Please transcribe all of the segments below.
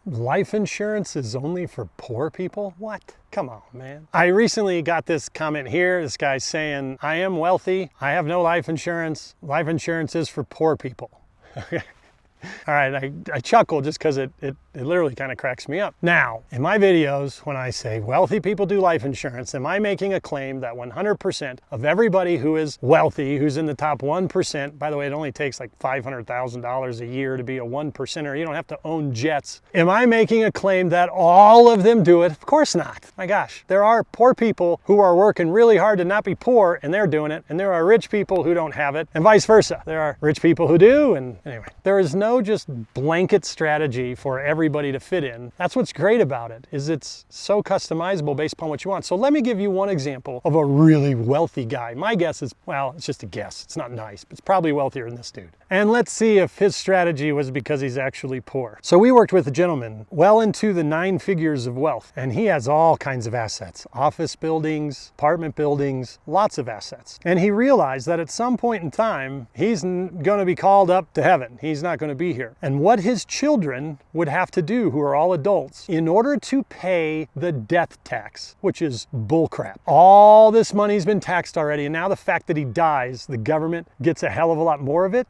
Life insurance is only for poor people? What? Come on, man. I recently got this comment here. This guy's saying, I am wealthy. I have no life insurance. Life insurance is for poor people. All right, I chuckle just because it literally kind of cracks me up. Now, in my videos, when I say wealthy people do life insurance, am I making a claim that 100% of everybody who is wealthy, who's in the top 1%, by the way, it only takes like $500,000 a year to be a 1%er. You don't have to own jets. Am I making a claim that all of them do it? Of course not. My gosh, there are poor people who are working really hard to not be poor, and they're doing it, and there are rich people who don't have it, and vice versa. There are rich people who do, and anyway, there is no just blanket strategy for everybody to fit in. That's what's great about it, is it's so customizable based upon what you want. So let me give you one example of a really wealthy guy. My guess is, well, it's just a guess. It's not nice, but it's probably wealthier than this dude. And let's see if his strategy was because he's actually poor. So we worked with a gentleman well into the 9 figures of wealth, and he has all kinds of assets, office buildings, apartment buildings, lots of assets. And he realized that at some point in time, he's going to be called up to heaven. He's not going to be here. And what his children would have to do, who are all adults, in order to pay the death tax, which is bullcrap. All this money's been taxed already, and now the fact that he dies, the government gets a hell of a lot more of it.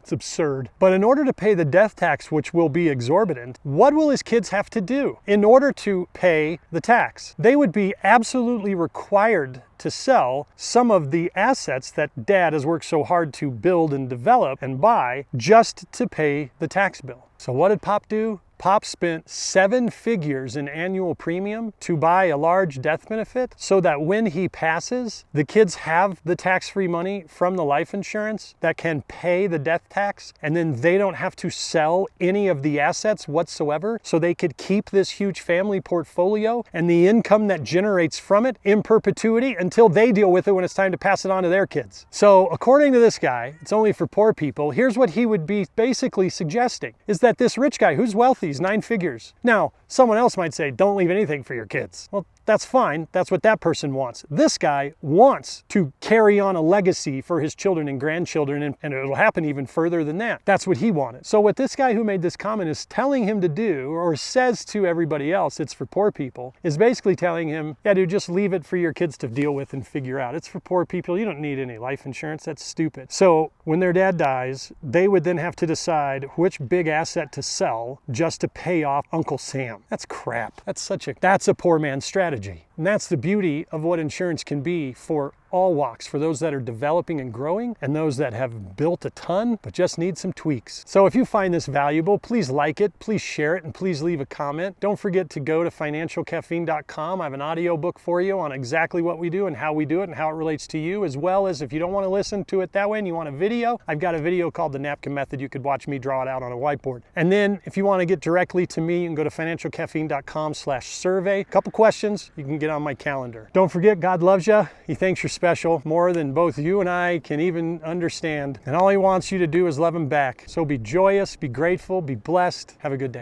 It's absurd. But in order to pay the death tax, which will be exorbitant, what will his kids have to do in order to pay the tax? They would be absolutely required to sell some of the assets that dad has worked so hard to build and develop and buy just to pay the tax bill. So what did Pop do? Pop spent 7 figures in annual premium to buy a large death benefit so that when he passes, the kids have the tax-free money from the life insurance that can pay the death tax, and then they don't have to sell any of the assets whatsoever, so they could keep this huge family portfolio and the income that generates from it in perpetuity until they deal with it when it's time to pass it on to their kids. So according to this guy, it's only for poor people. Here's what he would be basically suggesting, is that this rich guy who's wealthy, 9 figures. Now, someone else might say, don't leave anything for your kids. Well, that's fine. That's what that person wants. This guy wants to carry on a legacy for his children and grandchildren, and it'll happen even further than that. That's what he wanted. So what this guy who made this comment is telling him to do, or says to everybody else, it's for poor people, is basically telling him, yeah, dude, just leave it for your kids to deal with and figure out. It's for poor people. You don't need any life insurance. That's stupid. So when their dad dies, they would then have to decide which big asset to sell just to pay off Uncle Sam. That's crap. That's a poor man's strategy. And that's the beauty of what insurance can be for all walks, for those that are developing and growing and those that have built a ton but just need some tweaks. So if you find this valuable, please like it, please share it, and please leave a comment. Don't forget to go to financialcaffeine.com. I have an audio book for you on exactly what we do and how we do it and how it relates to you, as well as if you don't want to listen to it that way and you want a video, I've got a video called The Napkin Method. You could watch me draw it out on a whiteboard. And then if you want to get directly to me, you can go to financialcaffeine.com/survey. A couple questions, you can get on my calendar. Don't forget, God loves you. He thinks you're special, more than both you and I can even understand. And all he wants you to do is love him back. So be joyous, be grateful, be blessed. Have a good day.